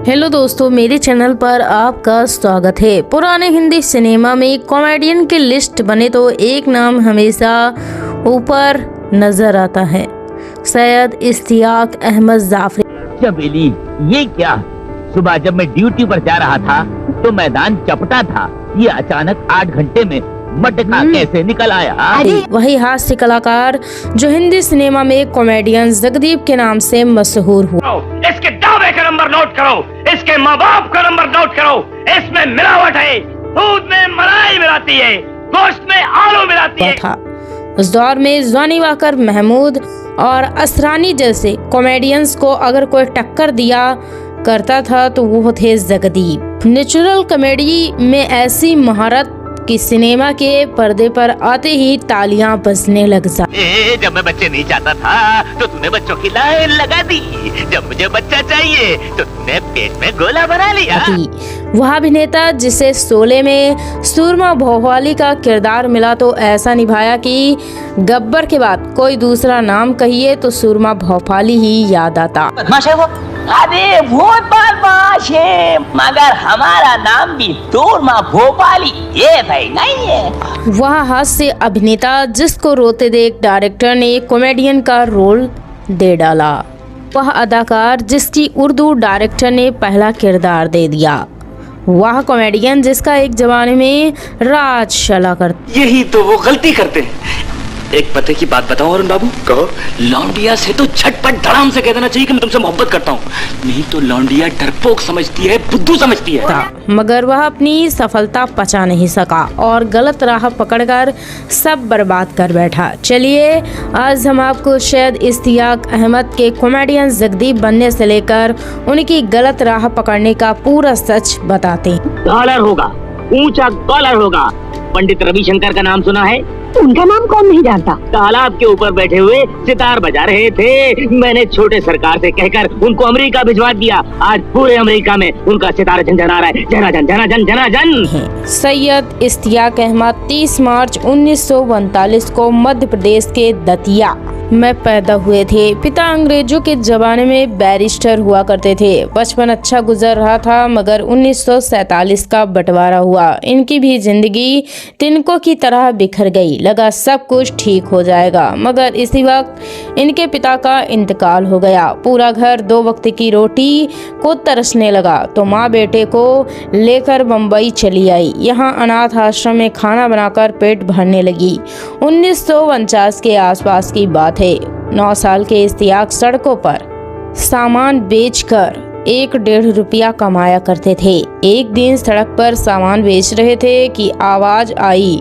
Hello दोस्तों, मेरे channel पर आपका स्वागत है। पुराने हिंदी सिनेमा में कॉमेडियन की लिस्ट बने तो एक नाम हमेशा ऊपर नजर आता है, सैयद इश्तियाक अहमद जाफरी। चमेली, ये क्या? सुबह जब मैं ड्यूटी पर जा रहा था तो मैदान चपटा था, ये अचानक 8 घंटे में मटका कैसे निकल आया? वही हास्य कलाकार जो हिंदी सिनेमा में कॉमेडियन जगदीप के नाम से मशहूर हुआ। इसके दावे का नंबर नोट करो, इसके माँ बाप का नंबर नोट करो। इसमें मिलावट है, दूध में मलाई मिलाती है, गोश्त में आलू मिलाती है। था उस दौर में ज़वानी वाकर, महमूद और असरानी जैसे कॉमेडियंस को अगर कोई टक्कर दिया करता था तो वो थे जगदीप। नेचुरल कॉमेडी में ऐसी महारत कि सिनेमा के पर्दे पर आते ही तालियां बजने लग जाती। जब मैं बच्चे नहीं चाहता था तो तूने बच्चों की लाइन लगा दी, जब मुझे बच्चा चाहिए तो तूने पेट में गोला बना लिया। वह अभिनेता जिसे शोले में सुरमा भोपाली का किरदार मिला तो ऐसा निभाया कि गब्बर के बाद कोई दूसरा नाम कहिए तो सुरमा भोपाली ही याद आता। अरे वो बदमाश है, मगर हमारा नाम भी सुरमा भोपाली ये भाई नहीं है। वह हास्य अभिनेता जिसको रोते देख डायरेक्टर ने कॉमेडियन का रोल दे डाला। वह अदाकार जिसकी उर्दू डायरेक्टर ने पहला किरदार दे दिया। वह कॉमेडियन जिसका एक जमाने में राज चला करता। यही तो वो गलती करते हैं। एक पते की बात बताओ अरुण बाबू, कहो। लौंडिया से तो झटपट धड़ाम से कह देना चाहिए कि मैं तुमसे मोहब्बत करता हूँ, नहीं तो लौंडिया डरपोक समझती है, बुद्धू समझती है। मगर वह अपनी सफलता पचा नहीं सका और गलत राह पकड़कर सब बर्बाद कर बैठा। चलिए आज हम आपको सैयद इश्तियाक अहमद के कॉमेडियन जगदीप बनने से लेकर उनकी गलत राह पकड़ने का पूरा सच बताते हैं। डॉलर होगा, ऊंचा डॉलर होगा। पंडित रविशंकर का नाम सुना है? उनका नाम कौन नहीं जानता। तालाब के ऊपर बैठे हुए सितार बजा रहे थे। मैंने छोटे सरकार से कहकर उनको अमेरिका भिजवा दिया। आज पूरे अमेरिका में उनका सितारा झनझना रहा है, झनाझन झनाझन झनाझन। सैयद इश्तियाक अहमद 30 मार्च 1939 को मध्य प्रदेश के दतिया में पैदा हुए थे। पिता अंग्रेजों के जमाने में बैरिस्टर हुआ करते थे। बचपन अच्छा गुजर रहा था मगर 1947 का बंटवारा हुआ। इनकी भी जिंदगी तिनकों की तरह बिखर गई। लगा सब कुछ ठीक हो जाएगा, मगर इसी वक्त इनके पिता का इंतकाल हो गया। पूरा घर 2 वक्त की रोटी को तरसने लगा तो माँ बेटे को लेकर बम्बई चली आई। यहाँ अनाथ आश्रम में खाना बनाकर पेट भरने लगी। 1949 के आसपास की बात है। 9 साल के इश्तियाक सड़कों पर सामान बेचकर 1-1.5 रुपया कमाया करते थे। एक दिन सड़क पर सामान बेच रहे थे कि आवाज आई,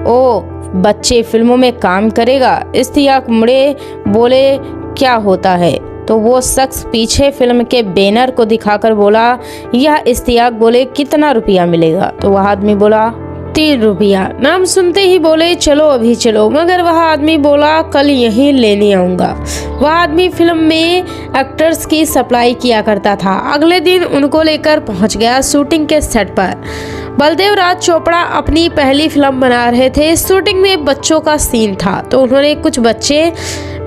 ओ बच्चे फिल्मों में काम करेगा। इश्तियाक मुड़े, बोले क्या होता है? तो वो शख्स पीछे फिल्म के बैनर को दिखाकर बोला, यह। इश्तियाक बोले कितना रुपया मिलेगा? तो वह आदमी बोला 3 रुपया। नाम सुनते ही बोले चलो अभी चलो, मगर वह आदमी बोला कल यहीं लेने आऊंगा। वह आदमी फिल्म में एक्टर्स की सप्लाई किया करता था। अगले दिन उनको लेकर पहुंच गया शूटिंग के सेट पर। बलदेव राज चोपड़ा अपनी पहली फिल्म बना रहे थे। शूटिंग में बच्चों का सीन था तो उन्होंने कुछ बच्चे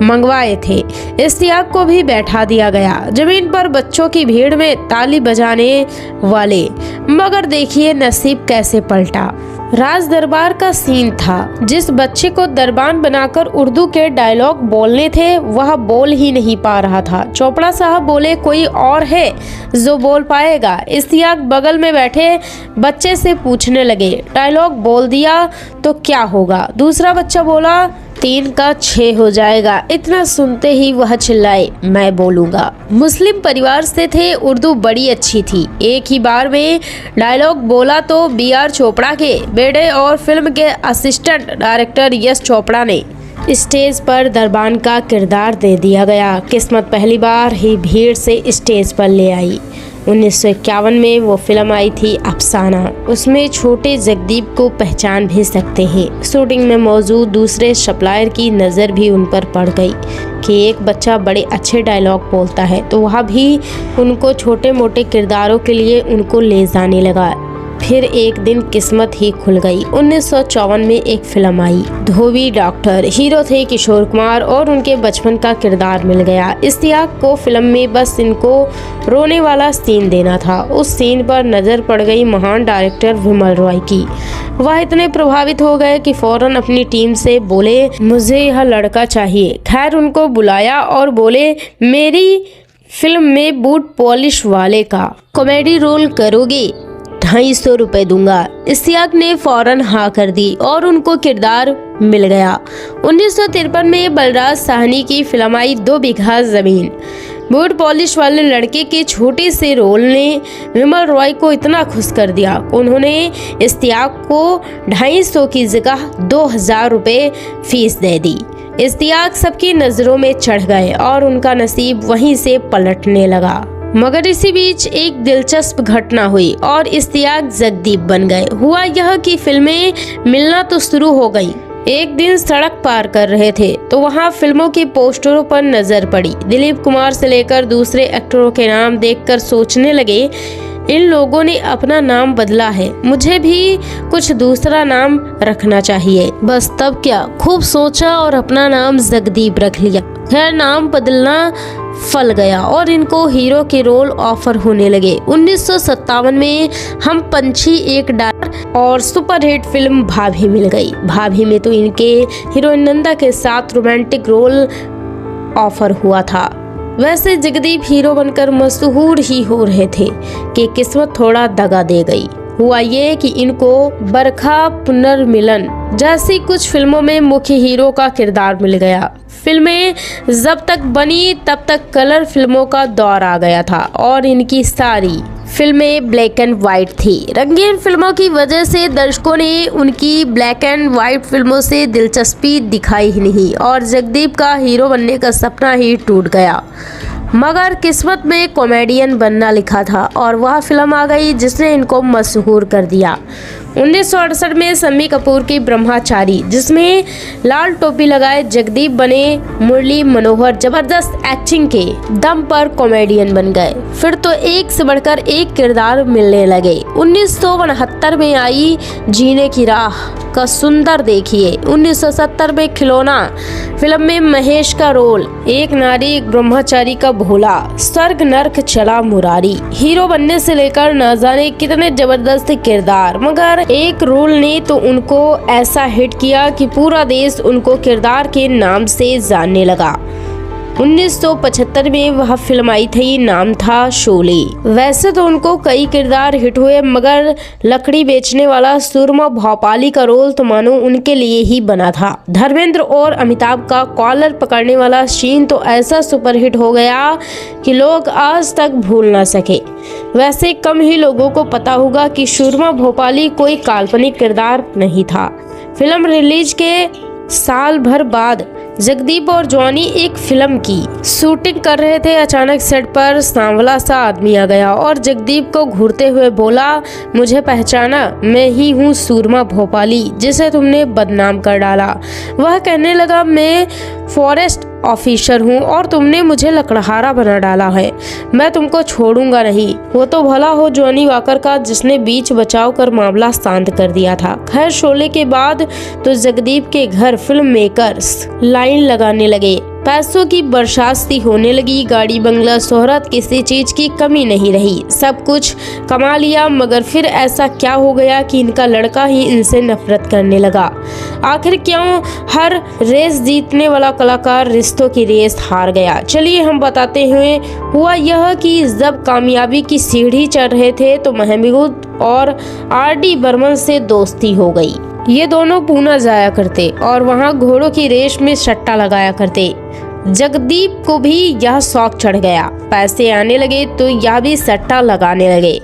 मंगवाए थे। इश्तियाक को भी बैठा दिया गया जमीन पर बच्चों की भीड़ में ताली बजाने वाले। मगर देखिए नसीब कैसे पलटा। राज दरबार का सीन था। जिस बच्चे को दरबान बनाकर उर्दू के डायलॉग बोलने थे वह बोल ही नहीं पा रहा था। चोपड़ा साहब बोले कोई और है जो बोल पाएगा? इश्तियाक बगल में बैठे बच्चे से पूछने लगे, डायलॉग बोल दिया तो क्या होगा? दूसरा बच्चा बोला 3 का 6 हो जाएगा। इतना सुनते ही वह चिल्लाए, मैं बोलूंगा। मुस्लिम परिवार से थे, उर्दू बड़ी अच्छी थी। एक ही बार में डायलॉग बोला तो BR चोपड़ा के बेटे और फिल्म के असिस्टेंट डायरेक्टर यश चोपड़ा ने स्टेज पर दरबान का किरदार दे दिया गया। किस्मत पहली बार ही भीड़ से स्टेज पर ले आई। 1951 में वो फिल्म आई थी अफसाना। उसमें छोटे जगदीप को पहचान भी सकते हैं। शूटिंग में मौजूद दूसरे सप्लायर की नज़र भी उन पर पड़ गई कि एक बच्चा बड़े अच्छे डायलॉग बोलता है तो वह भी उनको छोटे मोटे किरदारों के लिए उनको ले जाने लगा। फिर एक दिन किस्मत ही खुल गई। 1954 में एक फिल्म आई, धोबी डॉक्टर। हीरो थे किशोर कुमार और उनके बचपन का किरदार मिल गया। इश्तियाक को फिल्म में बस इनको रोने वाला सीन देना था। उस सीन पर नजर पड़ गई महान डायरेक्टर विमल रॉय की। वह इतने प्रभावित हो गए कि फौरन अपनी टीम से बोले, मुझे यह लड़का चाहिए। खैर उनको बुलाया और बोले, मेरी फिल्म में बूट पॉलिश वाले का कॉमेडी रोल करोगे, 250 रुपए दूंगा। इश्तियाक ने फौरन हाँ कर दी और उनको किरदार मिल गया। 1953 में बलराज साहनी की फिल्म आई 2 बीघा जमीन। बूट पॉलिश वाले लड़के के छोटे से रोल ने विमल रॉय को इतना खुश कर दिया। उन्होंने इश्तियाक को 250 की जगह 2000 रुपए फीस दे दी। इश्तियाक सबकी नजरों में चढ़ गए और उनका नसीब वहीं से पलटने लगा। मगर इसी बीच एक दिलचस्प घटना हुई और इश्तियाक जगदीप बन गए। हुआ यह कि फिल्में मिलना तो शुरू हो गई। एक दिन सड़क पार कर रहे थे तो वहां फिल्मों के पोस्टरों पर नजर पड़ी। दिलीप कुमार से लेकर दूसरे एक्टरों के नाम देखकर सोचने लगे, इन लोगों ने अपना नाम बदला है, मुझे भी कुछ दूसरा नाम रखना चाहिए। बस तब क्या, खूब सोचा और अपना नाम जगदीप रख लिया। खैर नाम बदलना फल गया और इनको हीरो के रोल ऑफर होने लगे। 1957 में हम पंछी एक डार और सुपरहिट फिल्म भाभी मिल गई। भाभी में तो इनके हीरोइन नंदा के साथ रोमांटिक रोल ऑफर हुआ था। वैसे जगदीप हीरो बनकर मशहूर ही हो रहे थे कि किस्मत थोड़ा दगा दे गई। हुआ ये कि इनको बरखा पुनर्मिलन जैसी कुछ फिल्मों में मुख्य हीरो का किरदार मिल गया। फिल्में जब तक बनी तब तक कलर फिल्मों का दौर आ गया था और इनकी सारी फिल्में ब्लैक एंड वाइट थी। रंगीन फिल्मों की वजह से दर्शकों ने उनकी ब्लैक एंड वाइट फिल्मों से दिलचस्पी दिखाई ही नहीं और जगदीप का हीरो बनने का सपना ही टूट गया। मगर किस्मत में कॉमेडियन बनना लिखा था और वह फिल्म आ गई जिसने इनको मशहूर कर दिया। 1968 में शम्मी कपूर की ब्रह्मचारी, जिसमें लाल टोपी लगाए जगदीप बने मुरली मनोहर जबरदस्त एक्टिंग के दम पर कॉमेडियन बन गए। फिर तो एक से बढ़कर एक किरदार मिलने लगे। 1969 में आई जीने की राह का सुंदर देखिए। 1970 में खिलौना फिल्म में महेश का रोल, एक नारी एक ब्रह्मचारी का भोला, स्वर्ग नर्क चला मुरारी। हीरो बनने से लेकर न जाने कितने जबरदस्त किरदार, मगर एक रोल ने तो उनको ऐसा हिट किया कि पूरा देश उनको किरदार के नाम से जानने लगा। 1975 में वह फिल्म आई थी, नाम था शोले। वैसे तो उनको कई किरदार हिट हुए मगर लकड़ी बेचने वाला सुरमा भोपाली का रोल तो मानो उनके लिए ही बना था। धर्मेंद्र और अमिताभ का कॉलर पकड़ने वाला सीन तो ऐसा सुपरहिट हो गया कि लोग आज तक भूल ना सके। वैसे कम ही लोगों को पता होगा कि सुरमा भोपाली कोई काल्पनिक किरदार नहीं था। फिल्म रिलीज के साल भर बाद जगदीप और जॉनी एक फिल्म की शूटिंग कर रहे थे। अचानक सेट पर सांवला सा आदमी आ गया और जगदीप को घूरते हुए बोला, मुझे पहचाना, मैं ही हूँ सूरमा भोपाली जिसे तुमने बदनाम कर डाला। वह कहने लगा, मैं फॉरेस्ट ऑफिसर हूँ और तुमने मुझे लकड़हारा बना डाला है, मैं तुमको छोड़ूंगा नहीं। वो तो भला हो जॉनी वॉकर का जिसने बीच बचाव कर मामला शांत कर दिया था। खैर शोले के बाद तो जगदीप के घर फिल्म मेकर्स लाइन लगाने लगे। पैसों की बरसाती होने लगी। गाड़ी बंगला शोहरत किसी चीज की कमी नहीं रही, सब कुछ कमा लिया। मगर फिर ऐसा क्या हो गया कि इनका लड़का ही इनसे नफरत करने लगा। आखिर क्यों हर रेस जीतने वाला कलाकार रिश्तों की रेस हार गया? चलिए हम बताते हैं। हुआ यह कि जब कामयाबी की सीढ़ी चढ़ रहे थे तो महमूद और आर.डी. बर्मन से दोस्ती हो गई। ये दोनों पूना जाया करते और वहाँ घोड़ों की रेस में सट्टा लगाया करते। जगदीप को भी यह शौक चढ़ गया। पैसे आने लगे तो यह भी सट्टा लगाने लगे।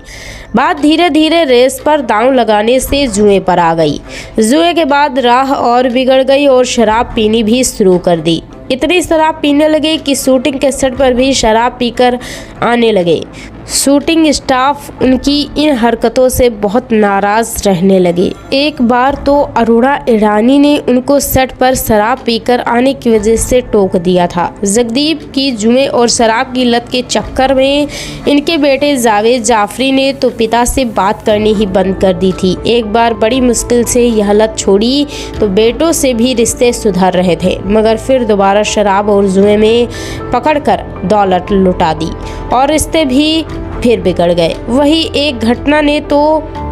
बात धीरे धीरे रेस पर दांव लगाने से जुए पर आ गई। जुए के बाद राह और बिगड़ गई और शराब पीनी भी शुरू कर दी। इतनी शराब पीने लगे कि शूटिंग के सेट पर भी शराब पीकर आने लगे। शूटिंग स्टाफ उनकी इन हरकतों से बहुत नाराज रहने लगे। एक बार तो अरोड़ा ईरानी ने उनको सेट पर शराब पीकर आने की वजह से टोक दिया था। जगदीप की जुए और शराब की लत के चक्कर में इनके बेटे जावेद जाफरी ने तो पिता से बात करनी ही बंद कर दी थी। एक बार बड़ी मुश्किल से यह लत छोड़ी तो बेटों से भी रिश्ते सुधर रहे थे, मगर फिर दोबारा शराब और जुए में पकड़कर दौलत लुटा दी और रिश्ते भी फिर बिगड़ गए। वही एक घटना ने तो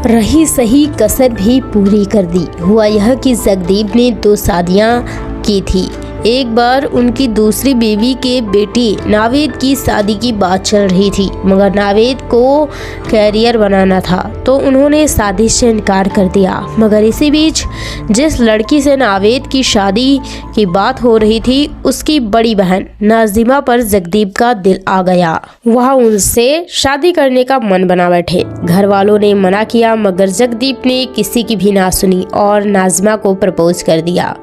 रही सही कसर भी पूरी कर दी। हुआ यह कि जगदीप ने 2 शादियां की थी। एक बार उनकी दूसरी बीवी के बेटी नावेद की शादी की बात चल रही थी, मगर नावेद को कैरियर बनाना था तो उन्होंने शादी से इनकार कर दिया। मगर इसी बीच जिस लड़की से नावेद की शादी की बात हो रही थी उसकी बड़ी बहन नाजिमा पर जगदीप का दिल आ गया। वह उनसे शादी करने का मन बना बैठे। घर वालों ने मना किया, मगर जगदीप ने किसी की भी ना सुनी और नाजिमा को प्रपोज कर दिया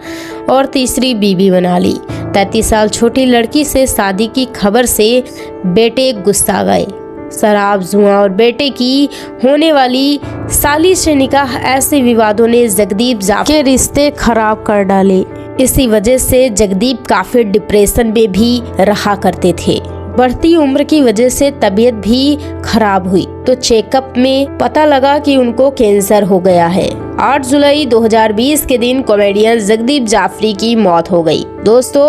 और तीसरी बीवी बना ली। 33 साल छोटी लड़की से शादी की खबर से बेटे गुस्सा गए। शराब, जुआ और बेटे की होने वाली साली से निकाह, ऐसे विवादों ने जगदीप जाफरी के रिश्ते खराब कर डाले। इसी वजह से जगदीप काफी डिप्रेशन में भी रहा करते थे। बढ़ती उम्र की वजह से तबीयत भी खराब हुई तो चेकअप में पता लगा कि उनको कैंसर हो गया है। 8 जुलाई 2020 के दिन कॉमेडियन जगदीप जाफरी की मौत हो गई। दोस्तों,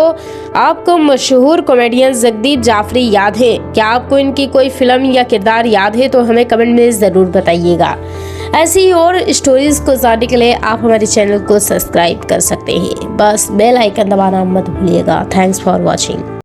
आपको मशहूर कॉमेडियन जगदीप जाफरी याद है? क्या आपको इनकी कोई फिल्म या किरदार याद है तो हमें कमेंट में जरूर बताइएगा। ऐसी ही और स्टोरीज को जानने के लिए आप हमारे चैनल को सब्सक्राइब कर सकते हैं। बस बेल आइकन दबाना मत भूलिएगा। Thanks for watching.